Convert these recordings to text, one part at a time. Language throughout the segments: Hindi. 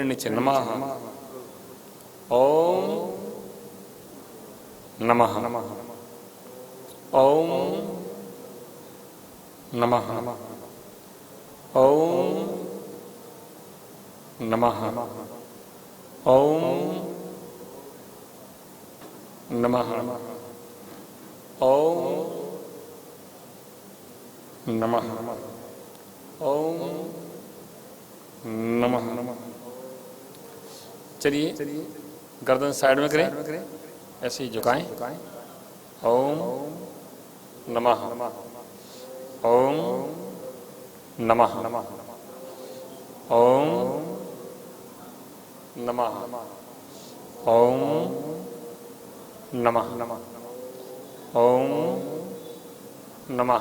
फिर नीचे नमः, ओम नमः, ओम नमः, ओम नमः, ओम नमः, ओम नमः, ओम नमः। चलिए गर्दन साइड में करें, ऐसे ही झुकाएं। ओम नमः, ओम नमः, ओम नमः, ओम नमः, ओम नमः,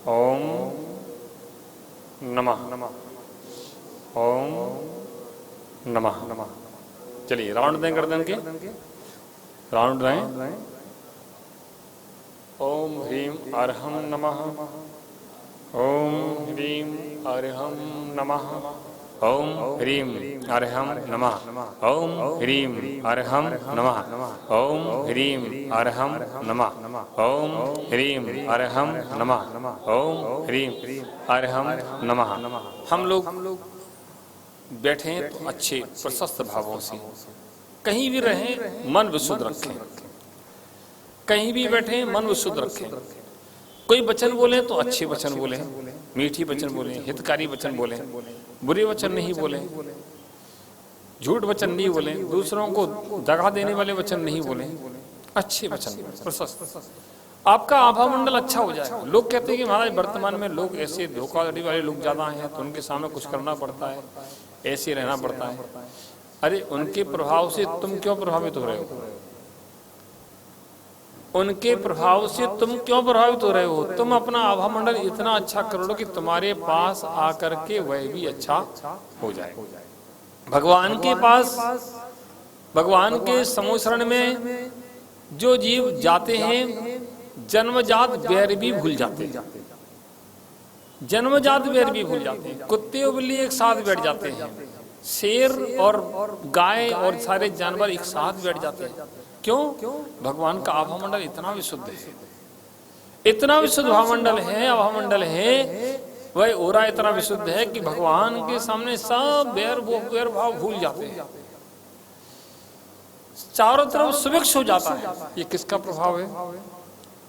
ओम नमः, ओम नमः। चलिए राउंड दें गर्दन के, राउंड दें। ओम ह्रीम अर्हम नमः, ओम ह्रीम अर्हम नमः, ओम ह्रीम अर्हम नमः, ओम ह्रीम अर्हम नमः, ओम ह्रीम अर्हम नमः, ओम ह्रीम अर्हम नमः, ओम ह्रीम अर्हम नमः। हम लोग बैठे हैं तो अच्छे प्रशस्त भावों से, कहीं भी रहें मन विशुद्ध रखें, कहीं भी बैठे मन विशुद्ध रखें। कोई वचन बोले तो अच्छे वचन बोले, मीठी वचन बोले, हितकारी वचन बोले, बुरे वचन नहीं बोले, झूठ वचन नहीं बोले, दूसरों को दगा देने वाले वचन नहीं बोले, अच्छे वचन प्रशस्त। आपका आभा मंडल अच्छा हो जाएगा। लोग कहते हैं कि महाराज वर्तमान में लोग ऐसे धोखाधड़ी वाले लोग ज्यादा हैं तो उनके सामने कुछ करना पड़ता है, ऐसे रहना पड़ता है। अरे उनके प्रभाव से तुम क्यों प्रभावित हो रहे हो? उनके प्रभाव से तुम क्यों प्रभावित हो रहे हो? तुम अपना आभा मंडल इतना अच्छा कर लो कि तुम्हारे पास आकर के वह भी अच्छा हो जाए। भगवान के पास, भगवान के समूह में जो जीव जाते हैं जन्मजात बैर भी भूल जाते हैं, जन्मजात बैर भी भूल जाते हैं। कुत्ते और बिल्ली एक साथ बैठ जाते हैं, शेर और गाय और सारे जानवर एक साथ बैठ जाते हैं। क्यों? भगवान का आभा मंडल इतना विशुद्ध है, इतना विशुद्ध भावमंडल है, आभा मंडल है, वह ओरा इतना विशुद्ध है कि भगवान के सामने सब बैर भाव भूल जाते हैं, चारों तरफ सुभिक्ष हो जाता है। ये किसका प्रभाव है?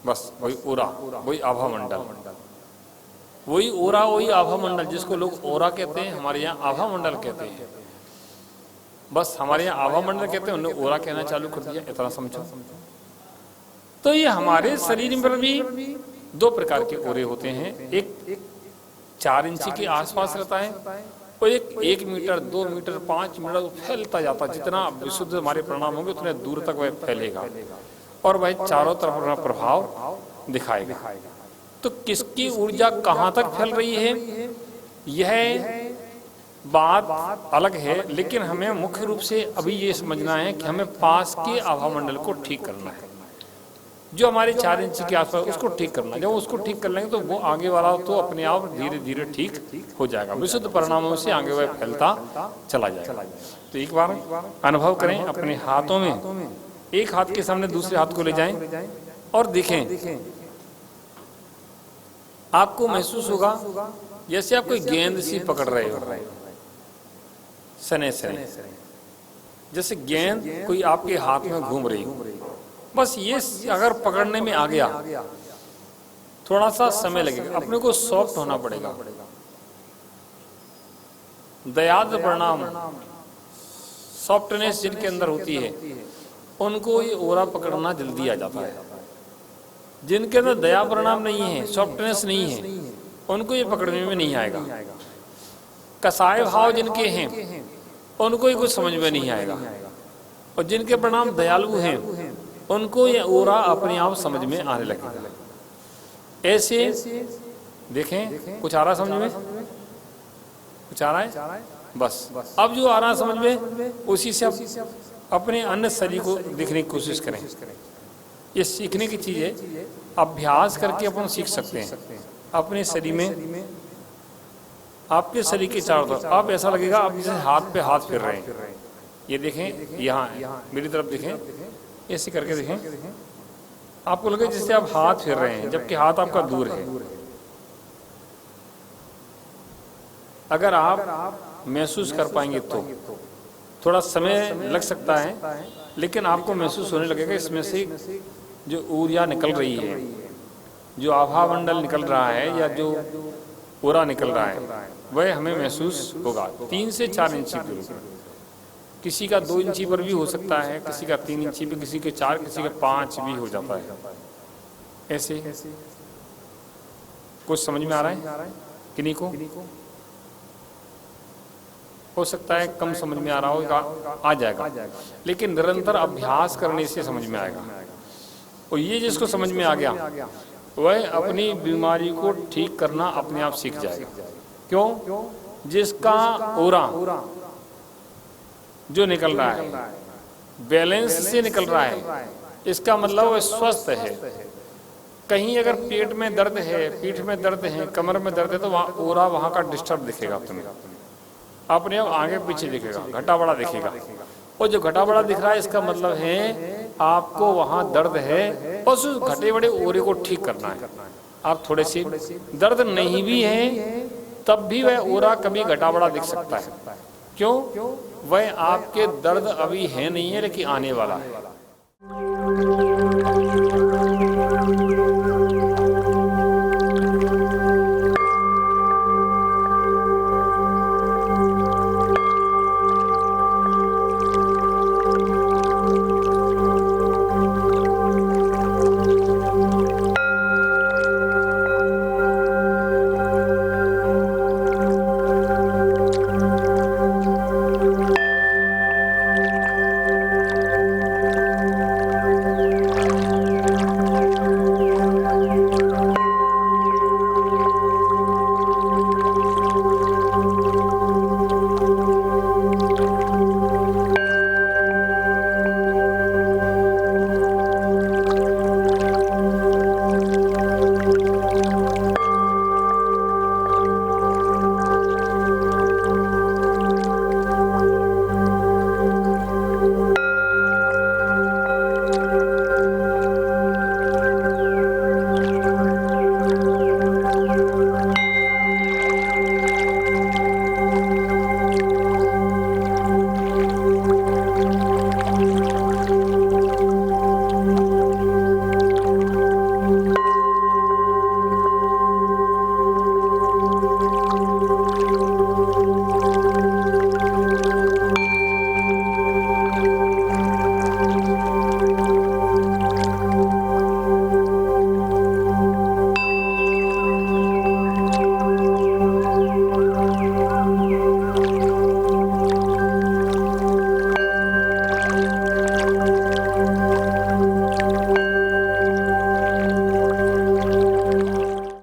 बस वही ओरा, वही आभा मंडल, वही ओरा, वही आभा मंडल जिसको लोग ओरा कहते हैं, हमारे यहाँ आभा मंडल कहते हैं। बस हमारे यहाँ आभा मंडल कहते हैं, उन्होंने ओरा कहना चालू कर दिया, इतना समझो। तो ये हमारे शरीर में भी दो प्रकार के ओरे होते हैं, एक 4 इंची के आसपास रहता है और एक 1 मीटर 2 मीटर 5 मीटर फैलता जाता। जितना विशुद्ध हमारे प्रणाम होंगे उतने दूर तक वह फैलेगा और वह चारों तरफ अपना प्रभाव दिखाएगा। तो किसकी ऊर्जा कहाँ तक फैल रही है यह बात अलग है, लेकिन हमें मुख्य रूप से अभी ये समझना है कि हमें पास के आभा मंडल को ठीक करना है। जो हमारे 4 इंच के आसपास उसको ठीक करना है। जब उसको ठीक कर लेंगे तो वो आगे वाला तो अपने आप धीरे धीरे ठीक हो जाएगा, विशुद्ध परिणामों से आगे वह फैलता चला जाएगा। तो एक बार अनुभव करें, अपने हाथों में एक हाथ के सामने दूसरे हाथ को ले जाएं और देखें, आपको महसूस होगा जैसे आप कोई गेंद सी पकड़ रहे हो, सने सने, जैसे गेंद कोई आपके हाथ में घूम रही हो। बस ये अगर पकड़ने में आ गया थोड़ा सा समय लगेगा, अपने को सॉफ्ट होना पड़ेगा। दयाद परिणाम, सॉफ्टनेस जिनके अंदर होती है उनको ये ओरा पकड़ना जल्दी आ जाता है। जिनके अंदर दया परिणाम नहीं है, सॉफ्टनेस नहीं है, उनको ये पकड़ने में नहीं आएगा। कसाय भाव जिनके हैं उनको ये कुछ समझ में नहीं आएगा, और जिनके परिणाम दयालु हैं उनको ये ओरा अपने आप समझ में आने लगेगा। ऐसे देखें, कुछ आ रहा समझ में? कुछ आ रहा है? बस अब जो आ रहा समझ में उसी से अपने अन्य शरीर को दिखने की कोशिश करें। ये सीखने की चीज है, अभ्यास करके अपन सीख सकते हैं। अपने शरीर में आपके शरीर के चारों तरफ आप ऐसा लगेगा आप जैसे हाथ पे हाथ फिर रहे हैं। ये देखें, यहाँ मेरी तरफ देखें, ऐसे करके देखें, आपको लगे जैसे आप हाथ फिर रहे हैं जबकि हाथ आपका दूर है। अगर आप महसूस कर पाएंगे तो थोड़ा समय लग सकता है, लेकिन आपको महसूस होने लगेगा इसमें से जो ऊर्जा निकल रही है, जो आभा मंडल निकल रहा है या जो पूरा निकल रहा है, वह हमें महसूस होगा 3 से 4 इंची दूर। किसी का 2 इंची पर भी हो सकता है, किसी का 3 इंची पे, किसी के 4, किसी का 5 भी हो जाता है। ऐसे कुछ समझ में आ रहा है किन्हीं को? हो सकता है कम समझ में आ रहा हो, आ जाएगा, लेकिन निरंतर अभ्यास करने से समझ में आएगा। और ये जिसको समझ में आ गया वह अपनी बीमारी को ठीक करना अपने आप सीख जाएगा। क्यों? जिसका ओरा जो निकल रहा है बैलेंस से निकल रहा है, इसका मतलब वह स्वस्थ है। कहीं अगर पेट में दर्द है, पीठ में दर्द है, कमर में दर्द है, तो वहाँ ओरा वहाँ का डिस्टर्ब दिखेगा तुम्हें, अपने आप आगे पीछे दिखेगा, घटा बड़ा दिखेगा। और जो घटा बड़ा दिख रहा है इसका मतलब है आपको वहाँ दर्द है और उस घटे बड़े ओरे को ठीक करना है। आप थोड़े से दर्द नहीं भी है तब भी वह ओरा कभी घटा बड़ा दिख सकता है। क्यों? वह आपके दर्द अभी है नहीं है, लेकिन आने वाला है।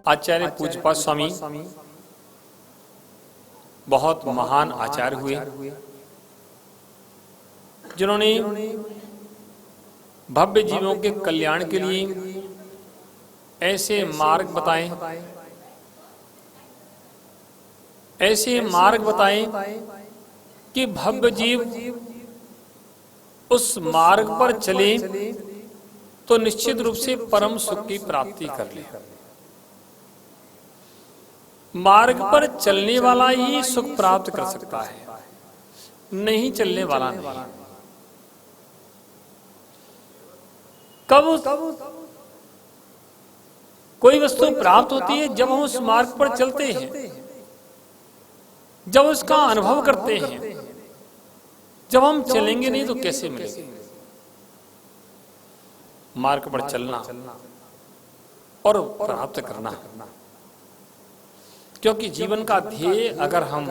आचार्य पूज्यपाद स्वामी बहुत महान आचार्य हुए, जिन्होंने भव्य जीवों के कल्याण के लिए ऐसे मार्ग बताए, ऐसे मार्ग बताए कि भव्य जीव उस मार्ग पर चले तो निश्चित रूप से परम सुख की प्राप्ति कर ले। मार्ग पर चलने वाला ही सुख प्राप्त कर सकता है, नहीं चलने वाला नहीं। कब कोई वस्तु प्राप्त होती है? जब हम उस मार्ग पर चलते हैं, जब उसका अनुभव करते हैं। जब हम चलेंगे नहीं तो कैसे मिलेगी? मार्ग पर चलना और प्राप्त करना, क्योंकि जीवन का ध्येय अगर हम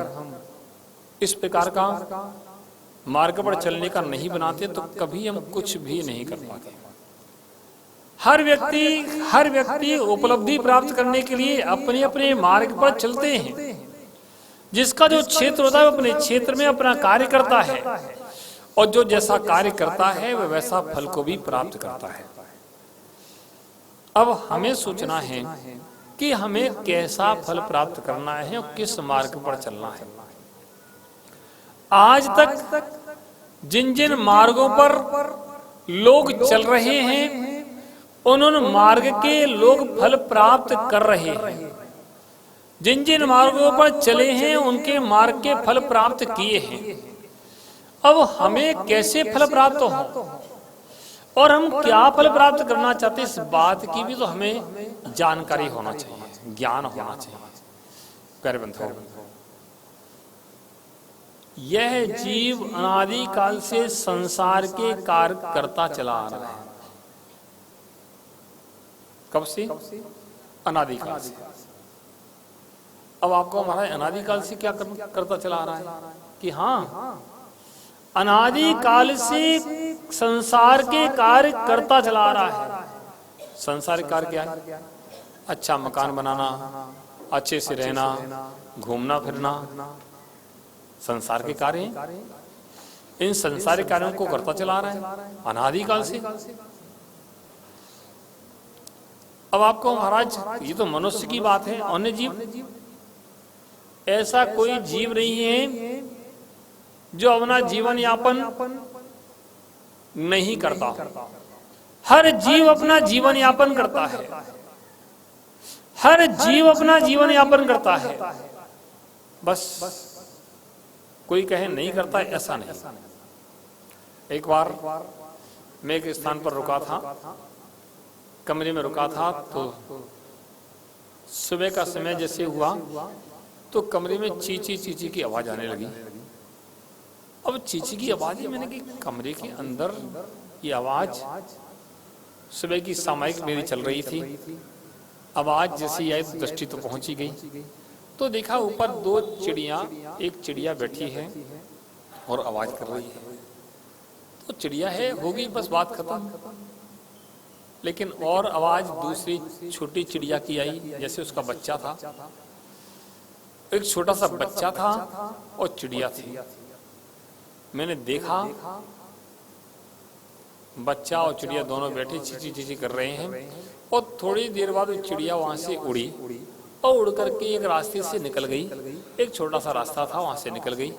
इस प्रकार का मार्ग पर चलने का नहीं बनाते तो कभी हम कुछ भी नहीं कर पाते। हर व्यक्ति उपलब्धि प्राप्त करने के लिए अपने अपने मार्ग पर चलते हैं। जिसका जो क्षेत्र होता है वो अपने क्षेत्र में अपना कार्य करता है, और जो जैसा कार्य करता है वह वैसा फल को भी प्राप्त करता है। अब हमें सोचना है कि हमें कैसा फल प्राप्त करना है और किस मार्ग पर चलना है। आज तक जिन जिन मार्गों पर लोग चल रहे हैं उन मार्ग के लोग फल प्राप्त कर रहे हैं। जिन जिन मार्गों पर चले हैं उनके मार्ग के फल प्राप्त किए हैं। अब हमें कैसे फल प्राप्त हो और हम क्या फल प्राप्त करना चाहते हैं, इस बात की भी तो हमें जानकारी होना चाहिए, ज्ञान होना चाहिए। प्यारे बंधुओं, यह जीव अनादि काल से संसार के कार्य करता चला आ रहा है। कब से? अनादि काल से। अब आपको हमारा अनादि काल से क्या करता चला आ रहा है कि हाँ, अनादि काल से संसार के कार्य करता चला आ रहा है। संसार कार्य क्या है? अच्छा मकान बनाना, अच्छे से रहना, घूमना फिरना, संसार के कार्य हैं। इन संसारिक कार्यों को करता चला आ रहा है अनादि काल से। अब आपको महाराज, ये तो मनुष्य की बात है, अन्य जीव, ऐसा कोई जीव नहीं है जो अपना जीवन यापन नहीं करता। हर जीव अपना जीवन यापन करता है। हर जीव अपना जीवन यापन करता है। बस कोई कहे नहीं करता, ऐसा नहीं। एक बार मैं एक स्थान पर रुका था, कमरे में रुका था, तो सुबह का समय जैसे हुआ तो कमरे में चींची चींची की आवाज आने लगी। अब चींची की आवाज ही, मैंने कि कमरे के अंदर ये आवाज, सुबह की सामयिक मेरी चल रही थी, आवाज जैसी आई तो दृष्टि तो पहुंची गई। तो देखा ऊपर दो चिड़िया, एक चिड़िया बैठी है और आवाज कर रही है। तो चिड़िया है, हो गई बस बात खत्म। लेकिन और आवाज दूसरी छोटी चिड़िया की आई, जैसे उसका बच्चा था। एक छोटा सा बच्चा था और चिड़िया थी। मैंने देखा बच्चा और चिड़िया दोनों बैठे चींची चींची कर रहे हैं और थोड़ी देर बाद वो चिड़िया वहां से उड़ी और उड़ करके एक रास्ते से निकल गई। एक छोटा सा रास्ता था, वहां से निकल गई,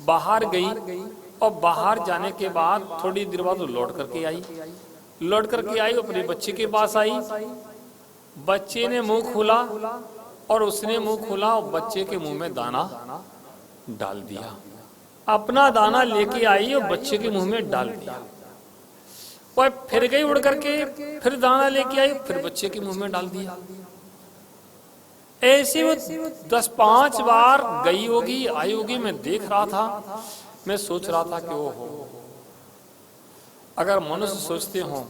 बाहर गई और बाहर जाने के बाद थोड़ी देर बाद वो लौट करके आई। लौट करके आई, अपने बच्चे के पास आई। बच्चे ने मुंह खोला और उसने मुंह खोला और बच्चे के मुंह में दाना डाल दिया। अपना दाना लेके आई और बच्चे के मुंह में डाल दिया। और फिर गई उड़ करके, फिर दाना लेके आई, फिर बच्चे के मुंह में डाल दिया। ऐसे वो 10-5 बार गई होगी, आई होगी। मैं देख रहा था, मैं सोच रहा था कि ओहो, अगर मनुष्य सोचते हो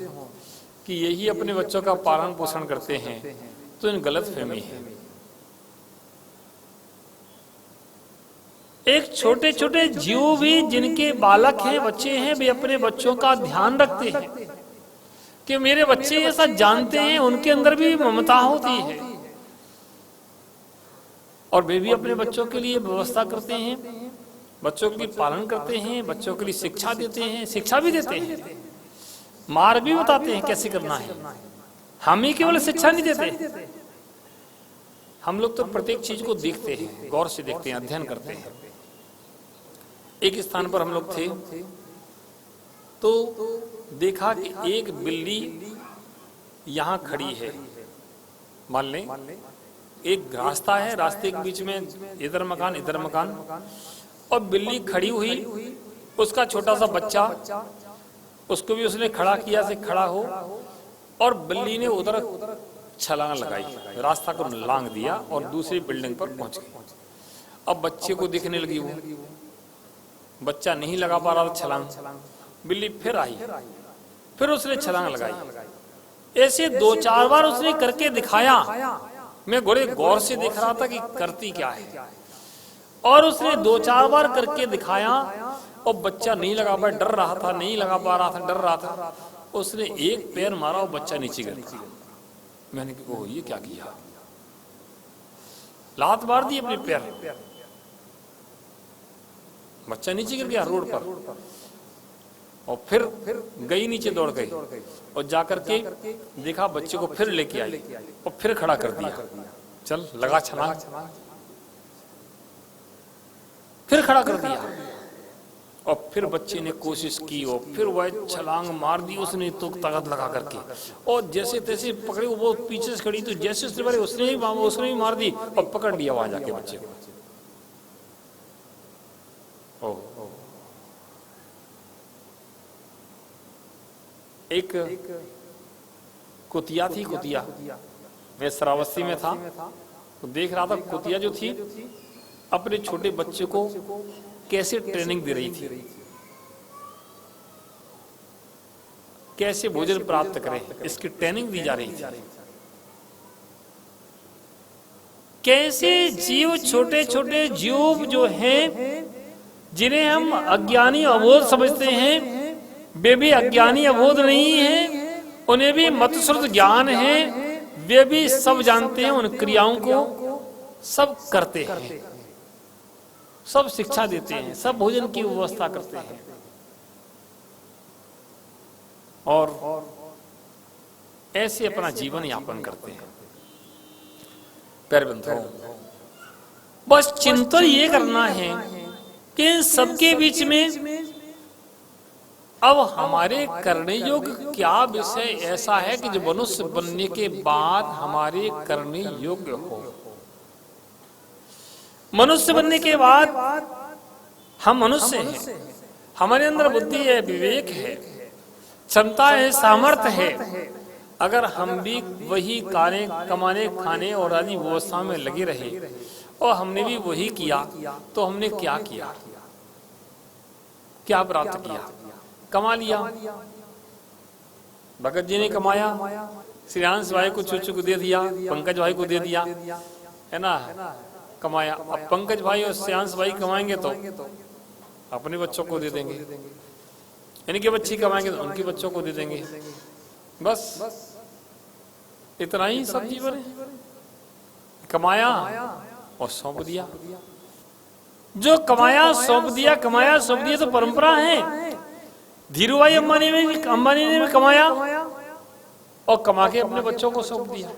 कि यही अपने बच्चों का पालन पोषण करते हैं तो इन गलत फहमी है। एक छोटे छोटे जीव भी जिनके बालक हैं, बच्चे हैं, वे अपने बच्चों का ध्यान रखते हैं कि मेरे बच्चे ऐसा जानते हैं, उनके अंदर भी ममता होती है और वे भी अपने बच्चों के लिए व्यवस्था करते हैं, बच्चों के लिए पालन करते हैं, बच्चों के लिए शिक्षा देते हैं, शिक्षा भी देते हैं, मार्ग भी बताते हैं कैसे करना है। हम ही केवल शिक्षा नहीं देते, हम लोग तो प्रत्येक चीज को देखते हैं, गौर से देखते हैं, अध्ययन करते हैं। एक स्थान पर हम लोग थे तो देखा कि एक बिल्ली यहाँ खड़ी है। मान लें एक रास्ता है, रास्ते के बीच में इधर मकान इधर मकान, और बिल्ली खड़ी हुई, उसका छोटा सा बच्चा, उसको भी उसने खड़ा किया से खड़ा हो, और बिल्ली ने उधर छलांग लगाई, रास्ता को लांग दिया और दूसरी बिल्डिंग पर पहुंच गई। अब बच्चे को दिखने लगी, वो बच्चा नहीं लगा पा रहा था छलांग, बिल्ली फिर आई, फिर उसने छलांग लगाई। ऐसे 2-4 बार उसने करके दिखाया। मैं बड़े गौर से देख रहा था कि करती क्या है, और उसने 2-4 बार करके दिखाया और बच्चा नहीं लगा पाया, डर रहा था, नहीं लगा पा रहा था, डर रहा था। उसने एक पैर मारा और बच्चा नीचे गिर गया। मैंने कहा ओह ये क्या किया, लात मार दी अपने पैर, बच्चा नीचे गिर गया रोड पर। और फिर गई नीचे दौड़ गई और जाकर के देखा बच्चे को फिर लेके आई और फिर खड़ा कर दिया, चल लगा छलांग, फिर खड़ा कर दिया और फिर बच्चे ने कोशिश की और फिर वह छलांग मार दी उसने तो ताकत लगा करके, और जैसे तैसे पकड़े, वो पीछे से खड़ी तो जैसे उसने भी मार दी और पकड़ लिया वहां जाके बच्चे को। एक कुतिया थी, कुतिया, मैं श्रावस्ती में था तो देख रहा था, कुतिया जो थी अपने छोटे बच्चे को कैसे ट्रेनिंग दे रही थी, कैसे भोजन प्राप्त करें इसकी ट्रेनिंग दी जा रही थी। कैसे जीव, छोटे छोटे जीव जो हैं जिन्हें हम अज्ञानी अबोध समझते हैं, वे भी अज्ञानी अबोध नहीं है, उन्हें भी मतश्रुत ज्ञान है, वे भी सब जानते हैं, उन क्रियाओं को सब करते हैं, सब शिक्षा देते हैं, सब भोजन की व्यवस्था करते हैं और ऐसे अपना जीवन यापन करते हैं। प्यारे बंधुओं, बस चिंतन ये करना है कि इन सबके बीच में अब हमारे करने योग्य क्या विषय ऐसा है कि जो मनुष्य बनने के बाद हमारे करने योग्य हो। मनुष्य बनने के बाद हम मनुष्य हैं, हमारे अंदर बुद्धि है, विवेक है, क्षमता है, सामर्थ्य है। अगर हम भी वही कमाने खाने और आदि व्यवस्था में लगे रहे और हमने भी वही किया तो हमने क्या किया, क्या प्राप्त किया? कमा लिया, भगत जी ने कमाया, श्रेयांश भाई को चुचू को दे दिया, पंकज भाई को दे दिया, है ना, कमाया। अब पंकज भाई और श्रेयांश भाई कमाएंगे तो अपने बच्चों को दे देंगे, इनके बच्चे कमाएंगे तो उनके बच्चों को दे देंगे, बस इतना ही सब जीवन है। कमाया और सौंप दिया, जो कमाया सौंप दिया, कमाया सौंप दिया तो परंपरा है। धीरूभाई अंबानी ने भी कमाया और कमा के अपने बच्चों को सौंप दिया।